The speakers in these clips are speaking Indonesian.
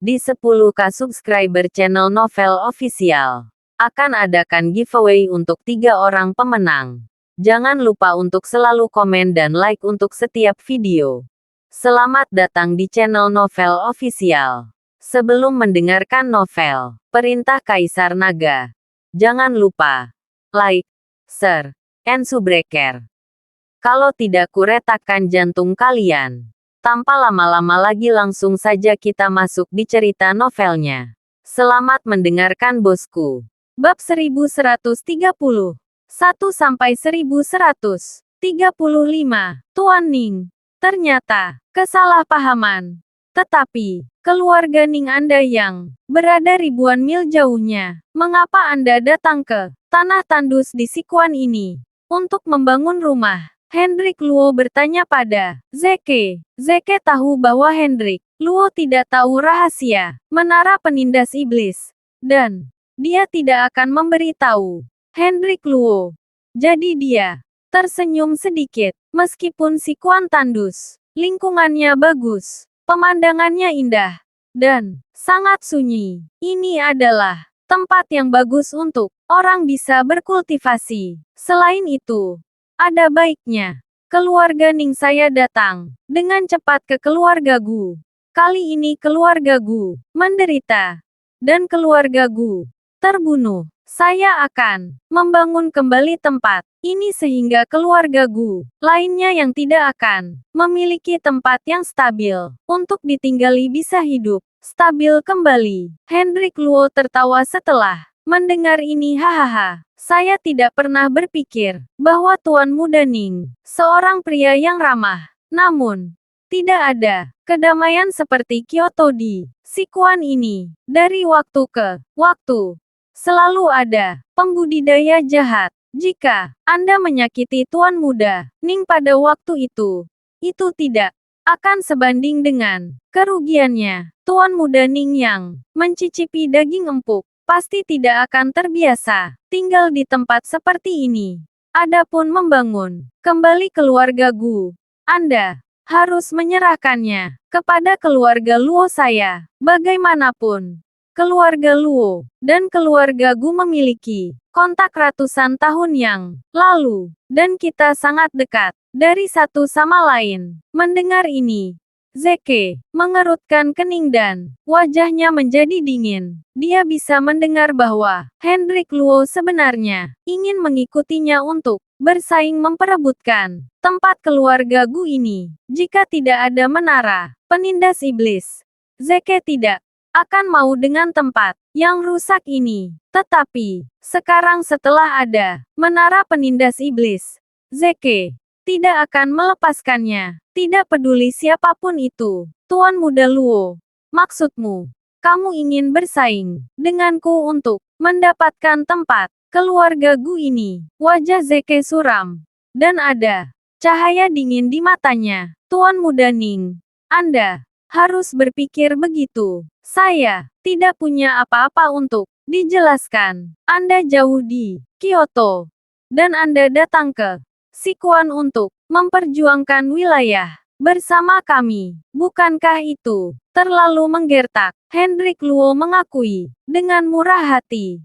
Di 10K subscriber channel Novel Official, akan adakan giveaway untuk 3 orang pemenang. Jangan lupa untuk selalu komen dan like untuk setiap video. Selamat datang di channel Novel Official. Sebelum mendengarkan novel, Perintah Kaisar Naga, jangan lupa like, share, and subscribe. Kalau tidak kuretakkan jantung kalian. Tanpa lama-lama lagi langsung saja kita masuk di cerita novelnya. Selamat mendengarkan bosku. Bab 1130. 1-1135. Tuan Ning. Ternyata, kesalahpahaman. Tetapi, keluarga Ning Anda yang berada ribuan mil jauhnya, mengapa Anda datang ke tanah tandus di Sichuan ini untuk membangun rumah? Hendrik Luo bertanya pada Zeke. Zeke tahu bahwa Hendrik Luo tidak tahu rahasia menara penindas iblis, dan dia tidak akan memberitahu Hendrik Luo. Jadi dia tersenyum sedikit. Meskipun Sichuan tandus, lingkungannya bagus, pemandangannya indah, dan sangat sunyi. Ini adalah tempat yang bagus untuk orang bisa berkultivasi. Selain itu, ada baiknya keluarga Ning saya datang dengan cepat ke keluarga Gu. Kali ini keluarga Gu menderita, dan keluarga Gu terbunuh. Saya akan membangun kembali tempat ini sehingga keluarga Gu lainnya yang tidak akan memiliki tempat yang stabil untuk ditinggali bisa hidup stabil kembali. Hendrik Luo tertawa setelah mendengar ini. Hahaha. Saya tidak pernah berpikir bahwa Tuan Muda Ning, seorang pria yang ramah. Namun, tidak ada kedamaian seperti Kyoto di Sichuan ini. Dari waktu ke waktu, selalu ada pembudidaya jahat. Jika Anda menyakiti Tuan Muda Ning pada waktu itu tidak akan sebanding dengan kerugiannya. Tuan Muda Ning yang mencicipi daging empuk pasti tidak akan terbiasa tinggal di tempat seperti ini. Adapun membangun kembali keluarga Gu, Anda harus menyerahkannya kepada keluarga Luo saya. Bagaimanapun, keluarga Luo dan keluarga Gu memiliki kontak ratusan tahun yang lalu, dan kita sangat dekat dari satu sama lain. Mendengar ini, Zeke mengerutkan kening dan wajahnya menjadi dingin. Dia bisa mendengar bahwa Hendrik Luo sebenarnya ingin mengikutinya untuk bersaing memperebutkan tempat keluarga Gu ini. Jika tidak ada menara penindas iblis, Zeke tidak akan mau dengan tempat yang rusak ini. Tetapi, sekarang setelah ada menara penindas iblis, Zeke tidak akan melepaskannya. Tidak peduli siapapun itu. Tuan Muda Luo, maksudmu, kamu ingin bersaing denganku untuk mendapatkan tempat keluarga Gu ini? Wajah Zeke suram, dan ada cahaya dingin di matanya. Tuan Muda Ning, Anda harus berpikir begitu. Saya tidak punya apa-apa untuk dijelaskan. Anda jauh di Kyoto, dan Anda datang ke Sichuan untuk memperjuangkan wilayah bersama kami. Bukankah itu terlalu menggertak? Hendrik Luo mengakui dengan murah hati.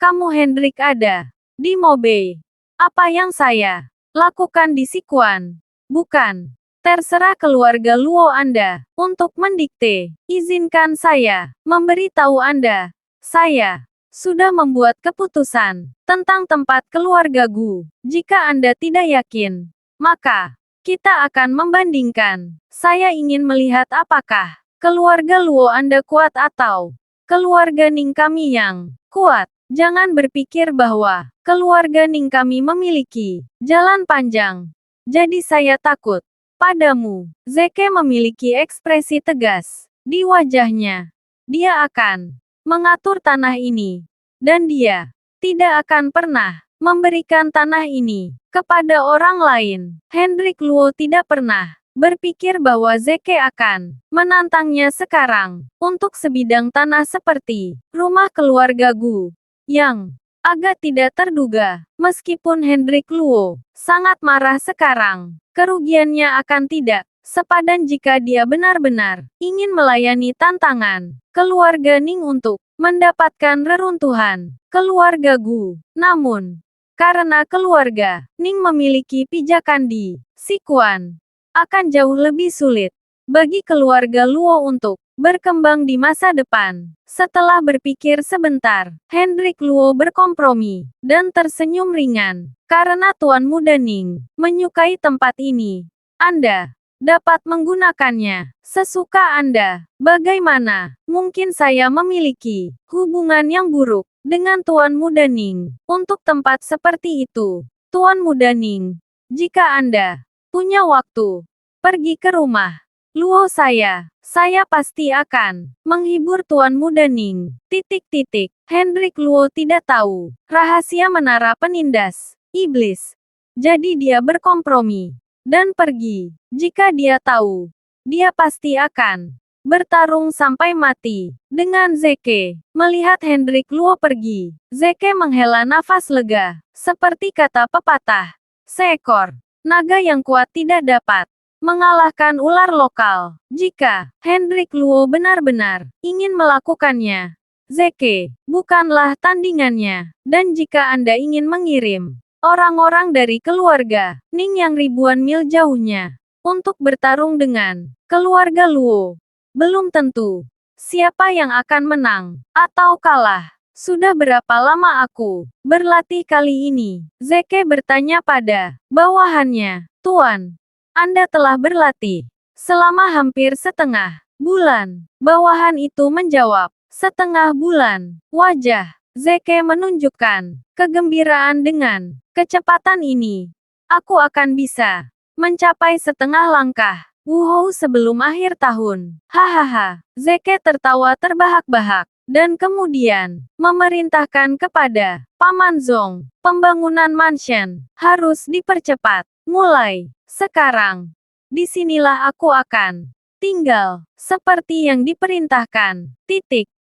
Kamu Hendrik ada di Mobe. Apa yang saya lakukan di Sichuan? Bukan. Terserah keluarga Luo Anda untuk mendikte. Izinkan saya memberitahu Anda. Saya sudah membuat keputusan tentang tempat keluarga Gu. Jika Anda tidak yakin, maka kita akan membandingkan. Saya ingin melihat apakah keluarga Luo Anda kuat atau keluarga Ning kami yang kuat. Jangan berpikir bahwa keluarga Ning kami memiliki jalan panjang. Jadi saya takut padamu. Zeke memiliki ekspresi tegas di wajahnya. Dia akan mengatur tanah ini, dan dia tidak akan pernah memberikan tanah ini kepada orang lain. Hendrik Luo tidak pernah berpikir bahwa Zeke akan menantangnya sekarang untuk sebidang tanah seperti rumah keluarga Gu, yang agak tidak terduga. Meskipun Hendrik Luo sangat marah sekarang, kerugiannya akan tidak Sepadan jika dia benar-benar ingin melayani tantangan keluarga Ning untuk mendapatkan reruntuhan keluarga Gu. Namun, karena keluarga Ning memiliki pijakan di Sichuan, akan jauh lebih sulit bagi keluarga Luo untuk berkembang di masa depan. Setelah berpikir sebentar, Hendrik Luo berkompromi dan tersenyum ringan. Karena Tuan Muda Ning menyukai tempat ini, Anda dapat menggunakannya sesuka Anda. Bagaimana mungkin saya memiliki hubungan yang buruk dengan Tuan Muda Ning untuk tempat seperti itu? Tuan Muda Ning, jika Anda punya waktu, pergi ke rumah Luo saya pasti akan menghibur Tuan Muda Ning. Hendrik Luo tidak tahu rahasia menara penindas iblis. Jadi dia berkompromi dan pergi. Jika dia tahu, dia pasti akan bertarung sampai mati dengan Zeke. Melihat Hendrik Luo pergi, Zeke menghela nafas lega. Seperti kata pepatah, seekor naga yang kuat tidak dapat mengalahkan ular lokal. Jika Hendrik Luo benar-benar ingin melakukannya, Zeke bukanlah tandingannya. Dan jika Anda ingin mengirim orang-orang dari keluarga Ning yang ribuan mil jauhnya untuk bertarung dengan keluarga Luo, belum tentu siapa yang akan menang atau kalah. Sudah berapa lama aku berlatih kali ini? Zeke bertanya pada bawahannya. Tuan, Anda telah berlatih selama hampir setengah bulan. Bawahan itu menjawab. Setengah bulan. Wajah Zeke menunjukkan kegembiraan dengan kecepatan ini. Aku akan bisa mencapai setengah langkah Wuhou sebelum akhir tahun. Hahaha. Zeke tertawa terbahak-bahak dan kemudian memerintahkan kepada Paman Zong, pembangunan mansion harus dipercepat. Mulai sekarang, disinilah aku akan tinggal seperti yang diperintahkan.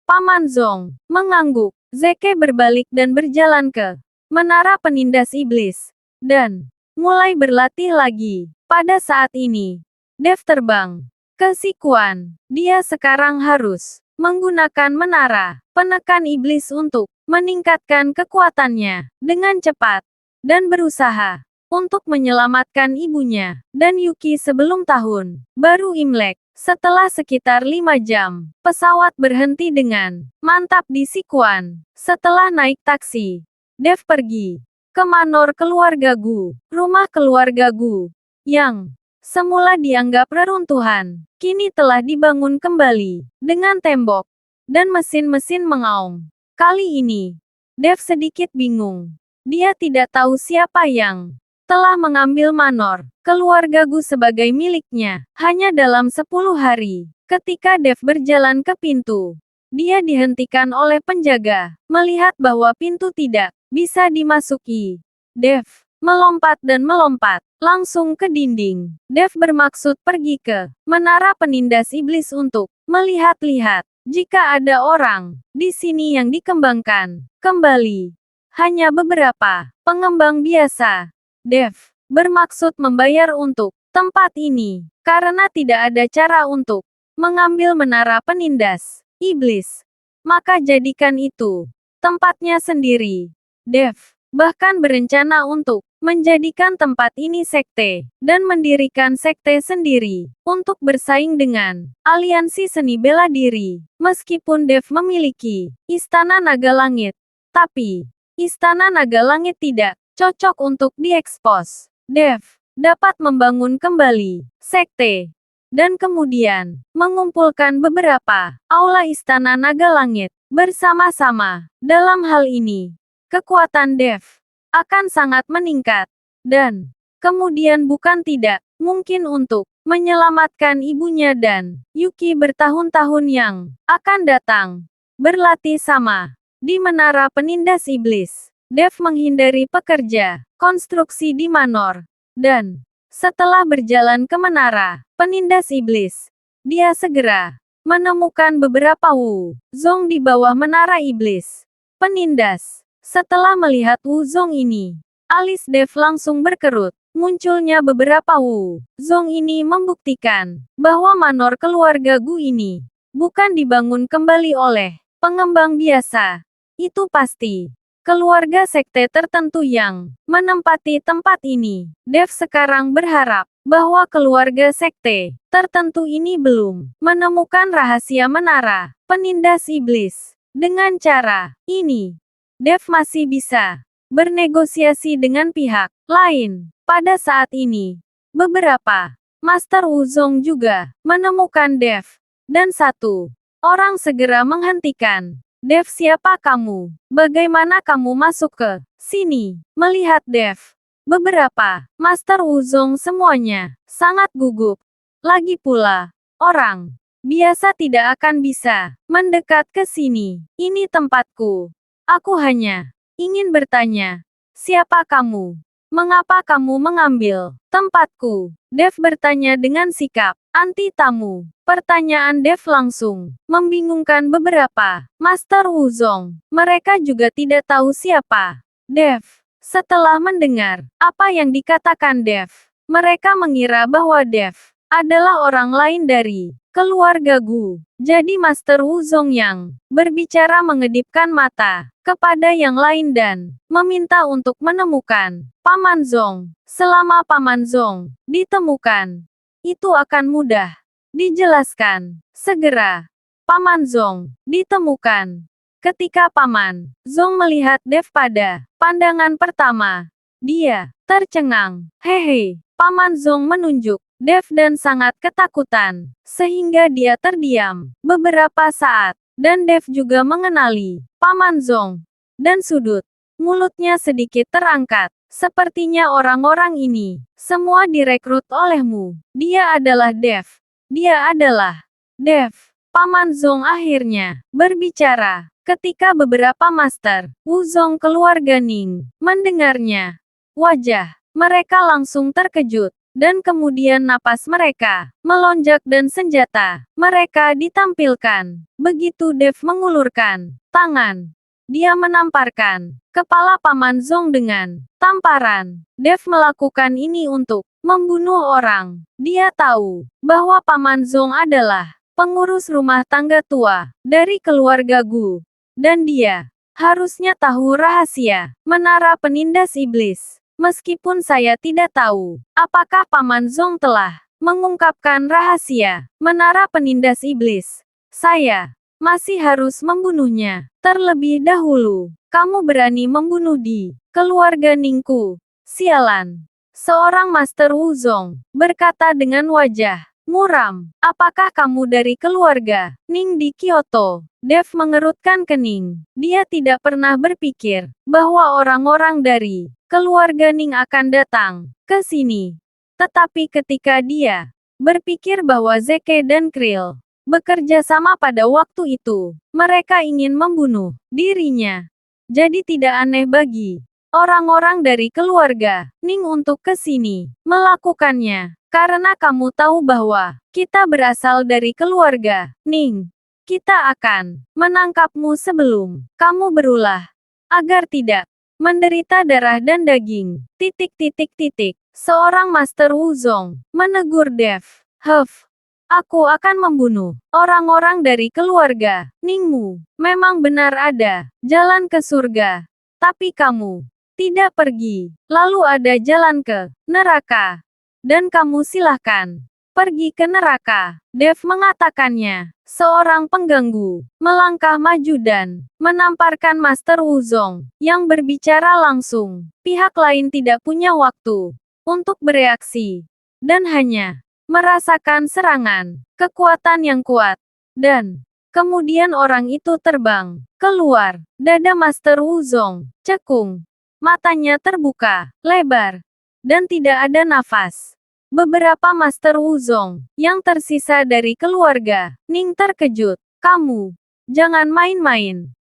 Paman Zong mengangguk. Zeke berbalik dan berjalan ke menara penindas iblis dan mulai berlatih lagi. Pada saat ini, Dev terbang ke Sichuan. Dia sekarang harus menggunakan menara penekan iblis untuk meningkatkan kekuatannya dengan cepat dan berusaha untuk menyelamatkan ibunya dan Yuki sebelum tahun baru Imlek. Setelah sekitar 5 jam, pesawat berhenti dengan mantap di Sichuan. Setelah naik taksi, Dev pergi ke manor keluarga Gu. Rumah keluarga Gu yang semula dianggap reruntuhan, kini telah dibangun kembali dengan tembok dan mesin-mesin mengaum. Kali ini, Dev sedikit bingung. Dia tidak tahu siapa yang telah mengambil manor keluarga Gu sebagai miliknya. Hanya dalam 10 hari, ketika Dev berjalan ke pintu, dia dihentikan oleh penjaga. Melihat bahwa pintu tidak bisa dimasuki, Dev melompat dan melompat langsung ke dinding. Dev bermaksud pergi ke menara penindas iblis untuk melihat-lihat jika ada orang di sini yang dikembangkan kembali. Hanya beberapa pengembang biasa. Dev bermaksud membayar untuk tempat ini karena tidak ada cara untuk mengambil menara penindas iblis. Maka jadikan itu tempatnya sendiri. Dev bahkan berencana untuk menjadikan tempat ini sekte dan mendirikan sekte sendiri untuk bersaing dengan aliansi seni bela diri. Meskipun Dev memiliki Istana Naga Langit, tapi Istana Naga Langit tidak cocok untuk diekspos. Dev dapat membangun kembali sekte dan kemudian mengumpulkan beberapa aula Istana Naga Langit bersama-sama. Dalam hal ini, kekuatan Dev akan sangat meningkat dan kemudian bukan tidak mungkin untuk menyelamatkan ibunya dan Yuki bertahun-tahun yang akan datang. Berlatih sama di menara penindas iblis. Dev menghindari pekerja konstruksi di manor, dan setelah berjalan ke menara penindas iblis, dia segera menemukan beberapa Wu Zong di bawah menara iblis penindas. Setelah melihat Wu Zong ini, alis Dev langsung berkerut. Munculnya beberapa Wu Zong ini membuktikan bahwa manor keluarga Gu ini bukan dibangun kembali oleh pengembang biasa. Itu pasti keluarga sekte tertentu yang menempati tempat ini. Dev sekarang berharap bahwa keluarga sekte tertentu ini belum menemukan rahasia menara penindas iblis. Dengan cara ini, Dev masih bisa bernegosiasi dengan pihak lain. Pada saat ini, beberapa Master Wuzong juga menemukan Dev, dan satu orang segera menghentikan. Dev, siapa kamu? Bagaimana kamu masuk ke sini? Melihat Dev, beberapa Master Wuzong semuanya sangat gugup. Lagi pula, orang biasa tidak akan bisa mendekat ke sini. Ini tempatku. Aku hanya ingin bertanya, siapa kamu? Mengapa kamu mengambil tempatku? Dev bertanya dengan sikap anti-tamu. Pertanyaan Dev langsung membingungkan beberapa Master Wuzong. Mereka juga tidak tahu siapa Dev. Setelah mendengar apa yang dikatakan Dev, mereka mengira bahwa Dev adalah orang lain dari keluarga Gu. Jadi Master Wuzong yang berbicara mengedipkan mata kepada yang lain dan meminta untuk menemukan Paman Zong. Selama Paman Zong ditemukan, itu akan mudah dijelaskan. Segera, Paman Zong ditemukan. Ketika Paman Zong melihat Dev pada pandangan pertama, dia tercengang. Hehe, Paman Zong menunjuk Dev dan sangat ketakutan, sehingga dia terdiam beberapa saat. Dan Dev juga mengenali Paman Zong. Dan sudut mulutnya sedikit terangkat. Sepertinya orang-orang ini semua direkrut olehmu. Dia adalah Dev. Dia adalah Dev. Paman Zong akhirnya berbicara. Ketika beberapa Master Wuzong keluarga Ning mendengarnya, wajah mereka langsung terkejut. Dan kemudian napas mereka melonjak dan senjata mereka ditampilkan. Begitu Dev mengulurkan tangan, dia menamparkan kepala Paman Zong dengan tamparan. Dev melakukan ini untuk membunuh orang. Dia tahu bahwa Paman Zong adalah pengurus rumah tangga tua dari keluarga Gu. Dan dia harusnya tahu rahasia menara penindas iblis. Meskipun saya tidak tahu apakah Paman Zong telah mengungkapkan rahasia menara penindas iblis, saya masih harus membunuhnya terlebih dahulu. Kamu berani membunuh di keluarga Ningku? Sialan. Seorang Master Wuzong berkata dengan wajah muram. Apakah kamu dari keluarga Ning di Kyoto? Dev mengerutkan kening. Dia tidak pernah berpikir bahwa orang-orang dari keluarga Ning akan datang ke sini. Tetapi ketika dia berpikir bahwa Zeke dan Krill bekerja sama pada waktu itu, mereka ingin membunuh dirinya. Jadi tidak aneh bagi orang-orang dari keluarga Ning untuk ke sini melakukannya. Karena kamu tahu bahwa kita berasal dari keluarga Ning. Kita akan menangkapmu sebelum kamu berulah. Agar tidak menderita darah dan daging. Seorang Master Wuzong menegur Dev. Huff. Aku akan membunuh orang-orang dari keluarga Ningmu. Memang benar ada jalan ke surga. Tapi kamu tidak pergi. Lalu ada jalan ke neraka. Dan kamu silahkan pergi ke neraka. Dev mengatakannya. Seorang pengganggu melangkah maju dan menamparkan Master Wuzong yang berbicara langsung. Pihak lain tidak punya waktu untuk bereaksi dan hanya merasakan serangan kekuatan yang kuat. Dan kemudian orang itu terbang keluar. Dada Master Wuzong cekung. Matanya terbuka lebar dan tidak ada nafas. Beberapa Master Wuzong yang tersisa dari keluarga Ning terkejut. Kamu jangan main-main.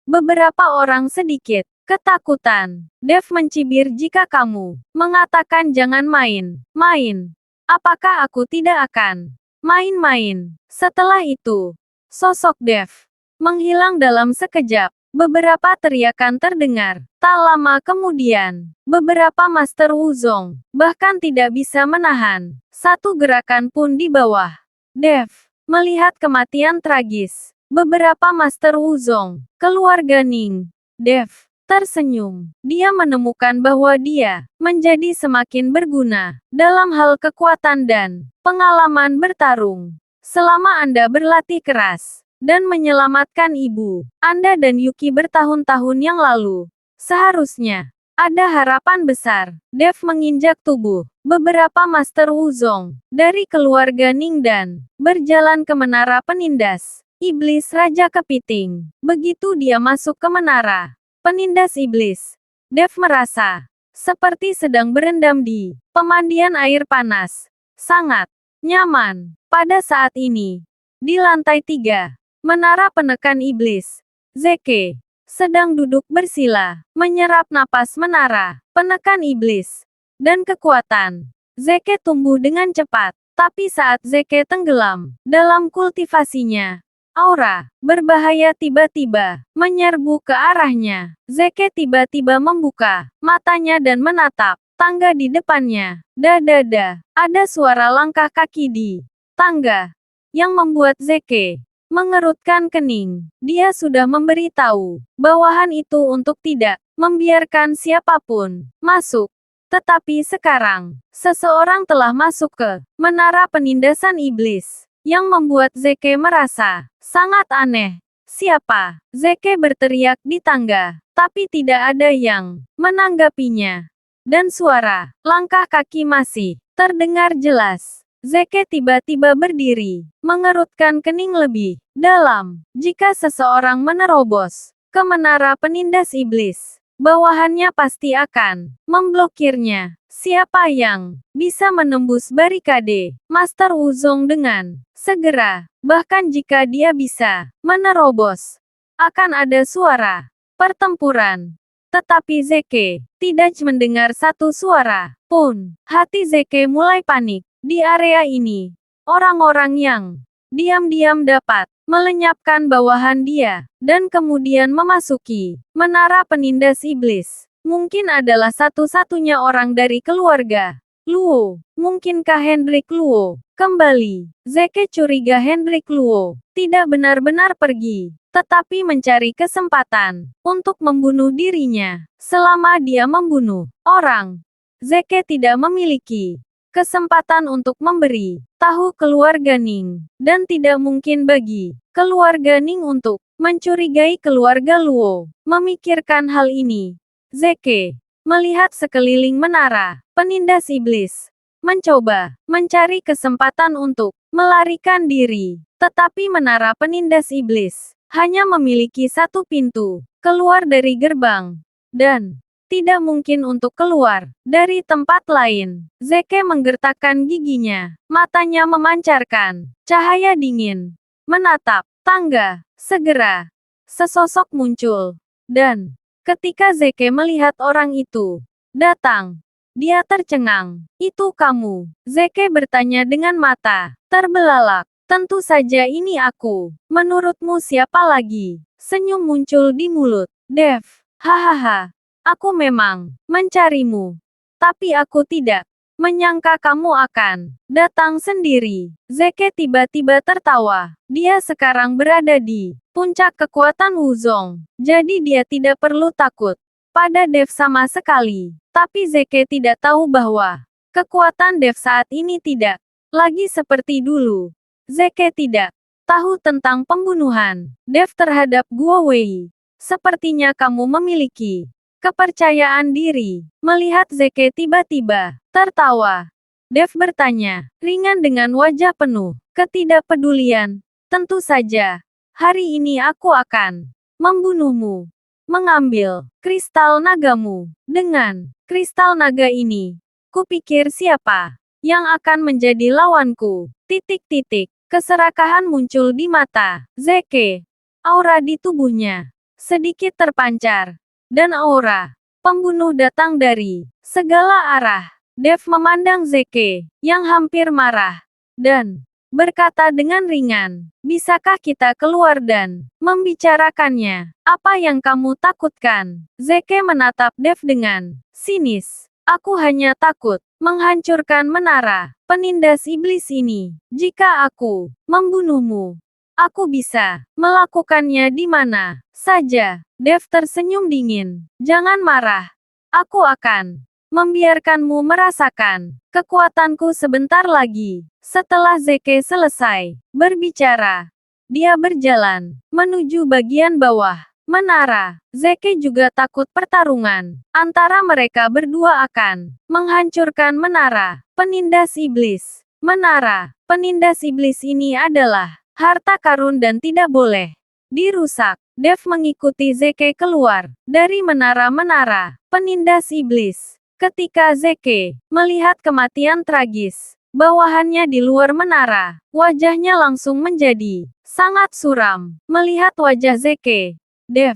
Beberapa orang sedikit ketakutan. Dev mencibir jika kamu mengatakan jangan main-main. Apakah aku tidak akan main-main? Setelah itu, sosok Dev menghilang dalam sekejap. Beberapa teriakan terdengar. Tak lama kemudian, beberapa Master Wuzong bahkan tidak bisa menahan satu gerakan pun di bawah. Dev melihat kematian tragis beberapa Master Wuzong, keluarga Ning. Dev tersenyum. Dia menemukan bahwa dia menjadi semakin berguna dalam hal kekuatan dan pengalaman bertarung. Selama Anda berlatih keras dan menyelamatkan ibu Anda dan Yuki bertahun-tahun yang lalu, seharusnya ada harapan besar. Dev menginjak tubuh beberapa Master Wuzong dari keluarga Ning dan berjalan ke menara penindas iblis Raja Kepiting. Begitu dia masuk ke menara penindas iblis, Dev merasa seperti sedang berendam di pemandian air panas. Sangat nyaman. Pada saat ini, di lantai 3, menara penekan iblis, Zeke sedang duduk bersila, menyerap napas menara penekan iblis dan kekuatan. Zeke tumbuh dengan cepat, tapi saat Zeke tenggelam dalam kultivasinya, aura berbahaya tiba-tiba menyerbu ke arahnya. Zeke tiba-tiba membuka matanya dan menatap tangga di depannya. Dadada, ada suara langkah kaki di tangga yang membuat Zeke mengerutkan kening. Dia sudah memberitahu bawahan itu untuk tidak membiarkan siapapun masuk. Tetapi sekarang, seseorang telah masuk ke menara penindasan iblis yang membuat Zeke merasa sangat aneh. Siapa? Zeke berteriak di tangga, tapi tidak ada yang menanggapinya. Dan suara langkah kaki masih terdengar jelas. Zeke tiba-tiba berdiri, mengerutkan kening lebih dalam. Jika seseorang menerobos ke menara penindas iblis, bawahannya pasti akan memblokirnya. Siapa yang bisa menembus barikade Master Wuzong dengan segera? Bahkan jika dia bisa menerobos, akan ada suara pertempuran. Tetapi Zeke tidak mendengar satu suara pun. Hati Zeke mulai panik. Di area ini, orang-orang yang diam-diam dapat melenyapkan bawahan dia, dan kemudian memasuki menara penindas iblis. Mungkin adalah satu-satunya orang dari keluarga Luo. Mungkinkah Hendrik Luo kembali? Zeke curiga Hendrik Luo tidak benar-benar pergi, tetapi mencari kesempatan untuk membunuh dirinya. Selama dia membunuh orang, Zeke tidak memiliki kesempatan untuk memberi tahu keluarga Ning, dan tidak mungkin bagi keluarga Ning untuk mencurigai keluarga Luo. Memikirkan hal ini, Zeke melihat sekeliling menara penindas iblis, mencoba mencari kesempatan untuk melarikan diri. Tetapi menara penindas iblis hanya memiliki satu pintu keluar dari gerbang, dan tidak mungkin untuk keluar dari tempat lain. Zeke menggertakkan giginya. Matanya memancarkan cahaya dingin. Menatap tangga. Segera, sesosok muncul. Dan ketika Zeke melihat orang itu datang, dia tercengang. Itu kamu? Zeke bertanya dengan mata terbelalak. Tentu saja ini aku. Menurutmu siapa lagi? Senyum muncul di mulut Dev. Hahaha. Aku memang mencarimu, tapi aku tidak menyangka kamu akan datang sendiri. Zeke tiba-tiba tertawa. Dia sekarang berada di puncak kekuatan Wuzong, jadi dia tidak perlu takut pada Dev sama sekali. Tapi Zeke tidak tahu bahwa kekuatan Dev saat ini tidak lagi seperti dulu. Zeke tidak tahu tentang pembunuhan Dev terhadap Guo Wei. Sepertinya kamu memiliki kepercayaan diri. Melihat Zeke tiba-tiba tertawa, Dev bertanya, ringan dengan wajah penuh ketidakpedulian. Tentu saja, hari ini aku akan membunuhmu. Mengambil kristal nagamu. Dengan kristal naga ini, kupikir siapa yang akan menjadi lawanku. Titik-titik. Keserakahan muncul di mata Zeke. Aura di tubuhnya sedikit terpancar. Dan aura pembunuh datang dari segala arah. Dev memandang Zeke, yang hampir marah. Dan berkata dengan ringan. Bisakah kita keluar dan membicarakannya? Apa yang kamu takutkan? Zeke menatap Dev dengan sinis. Aku hanya takut menghancurkan menara penindas iblis ini. Jika aku membunuhmu, aku bisa melakukannya di mana saja. Dev tersenyum dingin. Jangan marah. Aku akan membiarkanmu merasakan kekuatanku sebentar lagi. Setelah Zeke selesai berbicara, dia berjalan menuju bagian bawah menara. Zeke juga takut pertarungan antara mereka berdua akan menghancurkan menara penindas iblis. Menara penindas iblis ini adalah harta karun dan tidak boleh dirusak. Dev mengikuti Zeke keluar dari menara-menara penindas iblis. Ketika Zeke melihat kematian tragis bawahannya di luar menara, wajahnya langsung menjadi sangat suram. Melihat wajah Zeke, Dev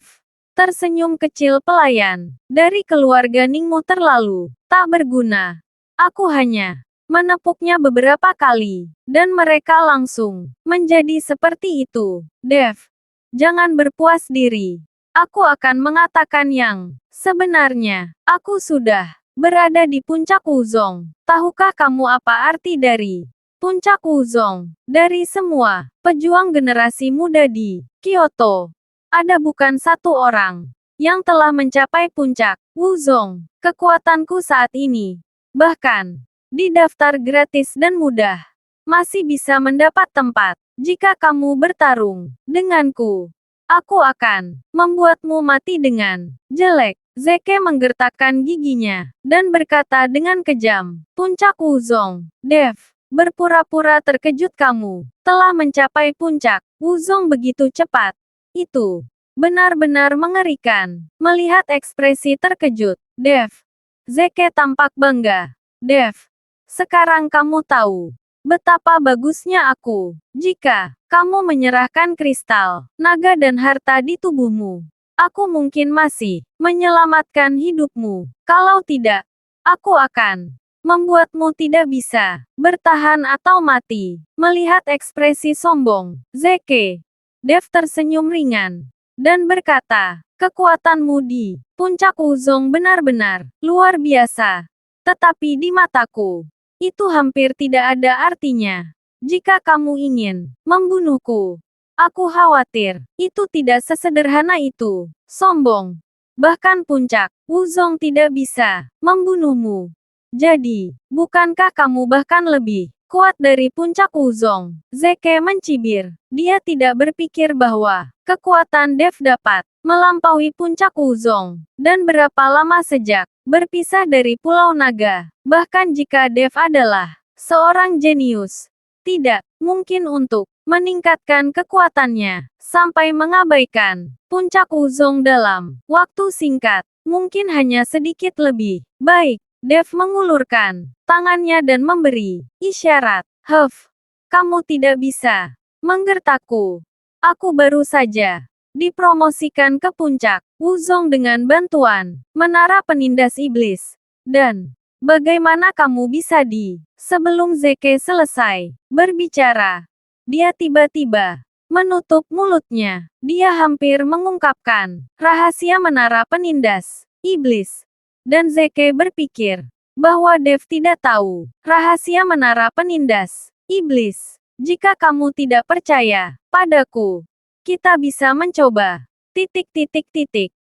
tersenyum kecil. Pelayan dari keluarga Ningmu terlalu tak berguna. Aku hanya menepuknya beberapa kali, dan mereka langsung menjadi seperti itu. Dev, jangan berpuas diri. Aku akan mengatakan yang sebenarnya. Aku sudah berada di puncak Wuzong. Tahukah kamu apa arti dari puncak Wuzong? Dari semua pejuang generasi muda di Kyoto, ada bukan satu orang yang telah mencapai puncak Wuzong. Kekuatanku saat ini, bahkan di daftar gratis dan mudah, masih bisa mendapat tempat. Jika kamu bertarung denganku, aku akan membuatmu mati dengan jelek. Zeke menggertakkan giginya dan berkata dengan kejam, puncak Wuzong. Dev berpura-pura terkejut. Kamu telah mencapai puncak Wuzong begitu cepat. Itu benar-benar mengerikan. Melihat ekspresi terkejut Dev, Zeke tampak bangga. Dev, sekarang kamu tahu betapa bagusnya aku. Jika kamu menyerahkan kristal naga dan harta di tubuhmu, aku mungkin masih menyelamatkan hidupmu. Kalau tidak, aku akan membuatmu tidak bisa bertahan atau mati. Melihat ekspresi sombong Zeke, Dev tersenyum ringan dan berkata, kekuatanmu di puncak Wuzong benar-benar luar biasa. Tetapi di mataku, itu hampir tidak ada artinya. Jika kamu ingin membunuhku, aku khawatir itu tidak sesederhana itu. Sombong. Bahkan puncak Wuzong tidak bisa membunuhmu. Jadi, bukankah kamu bahkan lebih kuat dari puncak Wuzong? Zeke mencibir. Dia tidak berpikir bahwa kekuatan Dev dapat melampaui puncak Wuzong. Dan berapa lama sejak berpisah dari Pulau Naga. Bahkan jika Dev adalah seorang jenius, tidak mungkin untuk meningkatkan kekuatannya sampai mengabaikan puncak Wuzong dalam waktu singkat. Mungkin hanya sedikit lebih baik. Dev mengulurkan tangannya dan memberi isyarat. Huff, kamu tidak bisa menggertakku. Aku baru saja dipromosikan ke puncak Wuzong dengan bantuan menara penindas iblis. Dan bagaimana kamu bisa di... Sebelum Zeke selesai berbicara, dia tiba-tiba menutup mulutnya. Dia hampir mengungkapkan rahasia menara penindas iblis. Dan Zeke berpikir bahwa Dev tidak tahu rahasia menara penindas iblis. Jika kamu tidak percaya padaku, kita bisa mencoba.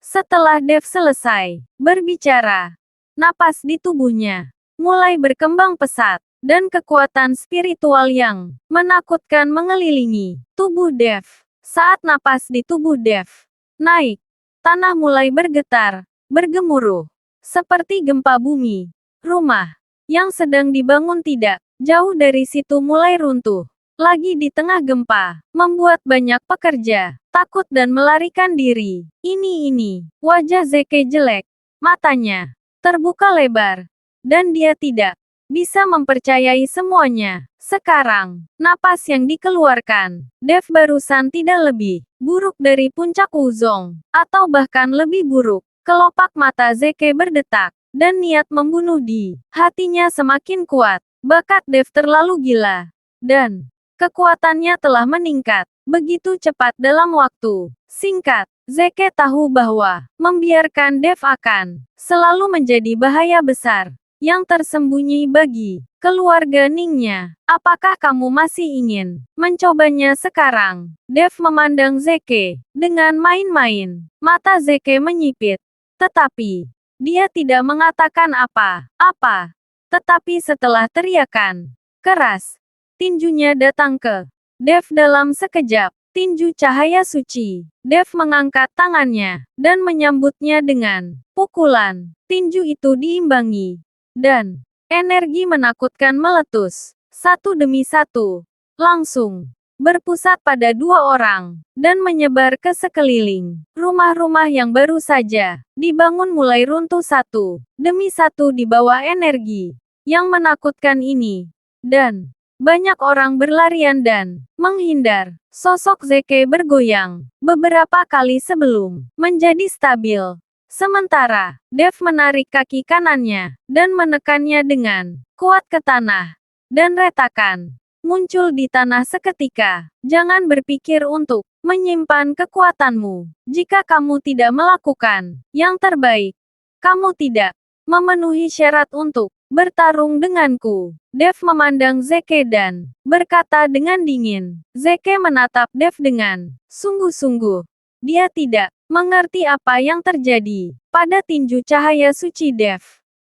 Setelah Dev selesai berbicara, napas di tubuhnya mulai berkembang pesat, dan kekuatan spiritual yang menakutkan mengelilingi tubuh Dev. Saat napas di tubuh Dev naik, tanah mulai bergetar, bergemuruh, seperti gempa bumi. Rumah yang sedang dibangun tidak jauh dari situ mulai runtuh. Lagi di tengah gempa, membuat banyak pekerja takut dan melarikan diri. Ini, wajah Zeke jelek. Matanya terbuka lebar, dan dia tidak bisa mempercayai semuanya. Sekarang, napas yang dikeluarkan Dev barusan tidak lebih buruk dari puncak Wuzong, atau bahkan lebih buruk. Kelopak mata Zeke berdetak, dan niat membunuh di hatinya semakin kuat. Bakat Dev terlalu gila, dan Kekuatannya telah meningkat begitu cepat dalam waktu singkat. Zeke tahu bahwa membiarkan Dev akan selalu menjadi bahaya besar yang tersembunyi bagi keluarga Ningnya. Apakah kamu masih ingin mencobanya sekarang? Dev memandang Zeke dengan main-main. Mata Zeke menyipit, tetapi dia tidak mengatakan apa-apa. Tetapi setelah teriakan keras, tinjunya datang ke Dev dalam sekejap. Tinju cahaya suci. Dev mengangkat tangannya dan menyambutnya dengan pukulan. Tinju itu diimbangi dan energi menakutkan meletus satu demi satu, langsung berpusat pada dua orang dan menyebar ke sekeliling. Rumah-rumah yang baru saja dibangun mulai runtuh satu demi satu di bawah energi yang menakutkan ini, dan banyak orang berlarian dan menghindar. Sosok Zeke bergoyang beberapa kali sebelum menjadi stabil. Sementara, Dev menarik kaki kanannya dan menekannya dengan kuat ke tanah. Dan retakan muncul di tanah seketika. Jangan berpikir untuk menyimpan kekuatanmu. Jika kamu tidak melakukan yang terbaik, kamu tidak memenuhi syarat untuk bertarung denganku. Dev memandang Zeke dan berkata dengan dingin. Zeke menatap Dev dengan sungguh-sungguh. Dia tidak mengerti apa yang terjadi pada tinju cahaya suci Dev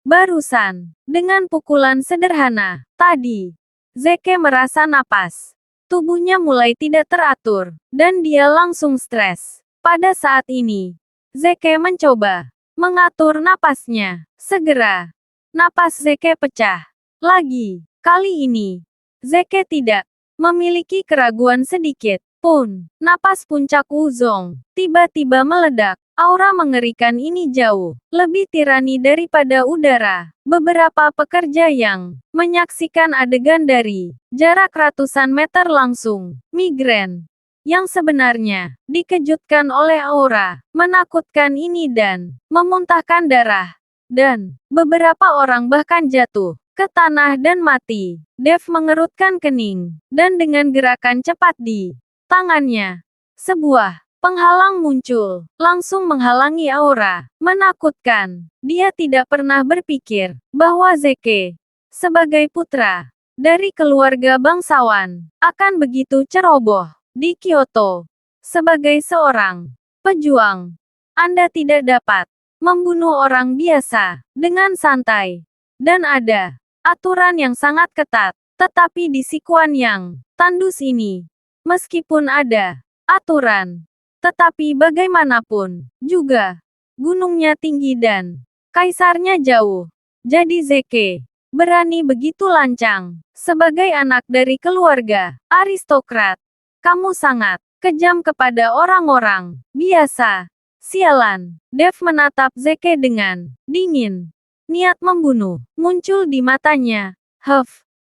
barusan. Dengan pukulan sederhana tadi, Zeke merasa napas tubuhnya mulai tidak teratur, dan dia langsung stres. Pada saat ini, Zeke mencoba mengatur napasnya. Segera, napas Zeke pecah lagi. Kali ini, Zeke tidak memiliki keraguan sedikit pun. Napas puncak Wuzong tiba-tiba meledak. Aura mengerikan ini jauh lebih tirani daripada udara. Beberapa pekerja yang menyaksikan adegan dari jarak ratusan meter langsung migren. Yang sebenarnya dikejutkan oleh aura menakutkan ini dan memuntahkan darah. Dan beberapa orang bahkan jatuh ke tanah dan mati. Dev mengerutkan kening, dan dengan gerakan cepat di tangannya, sebuah penghalang muncul, langsung menghalangi aura. Menakutkan. Dia tidak pernah berpikir bahwa Zeke, sebagai putra dari keluarga bangsawan, akan begitu ceroboh. Di Kyoto, sebagai seorang pejuang, Anda tidak dapat membunuh orang biasa dengan santai. Dan ada aturan yang sangat ketat. Tetapi di Sichuan yang tandus ini, meskipun ada aturan, tetapi bagaimanapun juga, gunungnya tinggi dan kaisarnya jauh. Jadi Zeke berani begitu lancang. Sebagai anak dari keluarga aristokrat, kamu sangat kejam kepada orang-orang biasa. Sialan. Dev menatap Zeke dengan dingin. Niat membunuh muncul di matanya.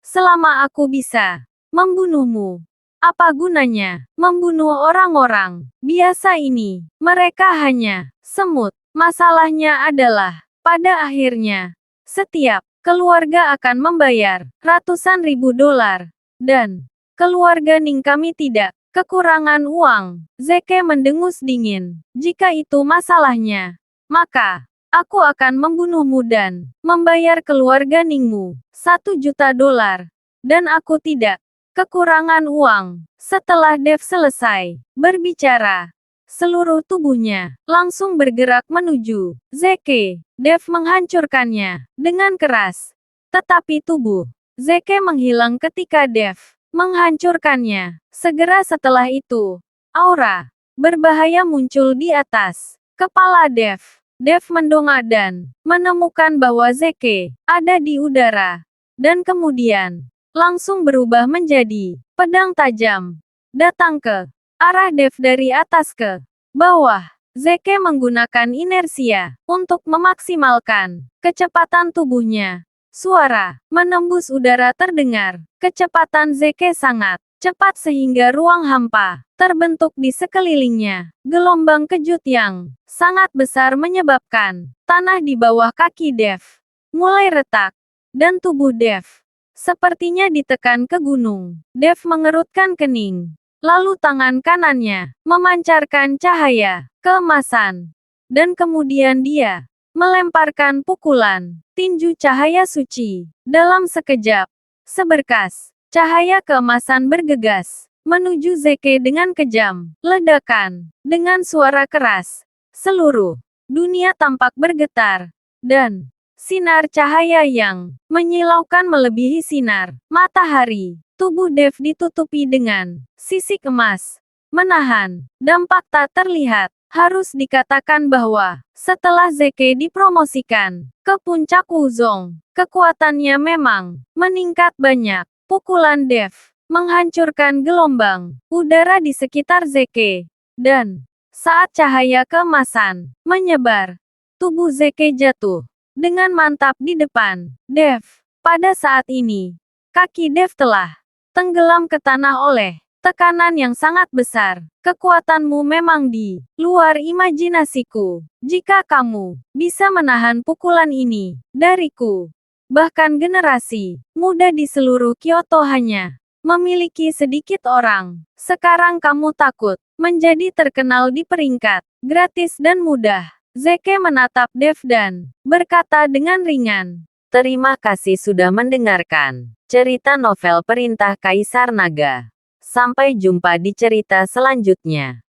Selama aku bisa membunuhmu, apa gunanya membunuh orang-orang biasa ini? Mereka hanya semut. Masalahnya adalah, pada akhirnya, setiap keluarga akan membayar ratusan ribu dolar. Dan keluarga Ning kami tidak kekurangan uang. Zeke mendengus dingin. Jika itu masalahnya, maka aku akan membunuhmu dan membayar keluarga Ningmu 1 juta dolar. Dan aku tidak kekurangan uang. Setelah Dev selesai berbicara, seluruh tubuhnya langsung bergerak menuju Zeke. Dev menghancurkannya dengan keras. Tetapi tubuh Zeke menghilang ketika Dev menghancurkannya. Segera setelah itu, aura berbahaya muncul di atas kepala Dev. Dev mendongak dan menemukan bahwa Zeke ada di udara. Dan kemudian, langsung berubah menjadi pedang tajam. Datang ke arah Dev dari atas ke bawah. Zeke menggunakan inersia untuk memaksimalkan kecepatan tubuhnya. Suara menembus udara terdengar. Kecepatan Zeke sangat cepat sehingga ruang hampa terbentuk di sekelilingnya. Gelombang kejut yang sangat besar menyebabkan tanah di bawah kaki Dev mulai retak, dan tubuh Dev Sepertinya ditekan ke gunung. Dev mengerutkan kening. Lalu tangan kanannya memancarkan cahaya keemasan. Dan kemudian dia melemparkan pukulan tinju cahaya suci. Dalam sekejap, seberkas cahaya keemasan bergegas menuju Zeke dengan kejam. Ledakan dengan suara keras. Seluruh dunia tampak bergetar. Dan sinar cahaya yang menyilaukan melebihi sinar matahari. Tubuh Dev ditutupi dengan sisik emas. Menahan dampak tak terlihat. Harus dikatakan bahwa setelah Zeke dipromosikan ke puncak Wuzong, kekuatannya memang meningkat banyak. Pukulan Dev menghancurkan gelombang udara di sekitar Zeke. Dan saat cahaya keemasan menyebar, tubuh Zeke jatuh dengan mantap di depan Dev. Pada saat ini, kaki Dev telah tenggelam ke tanah oleh tekanan yang sangat besar. Kekuatanmu memang di luar imajinasiku. Jika kamu bisa menahan pukulan ini dariku, bahkan generasi muda di seluruh Kyoto hanya memiliki sedikit orang. Sekarang kamu takut menjadi terkenal di peringkat gratis dan mudah. Zeke menatap Dev dan berkata dengan ringan, "Terima kasih sudah mendengarkan cerita novel Perintah Kaisar Naga. Sampai jumpa di cerita selanjutnya."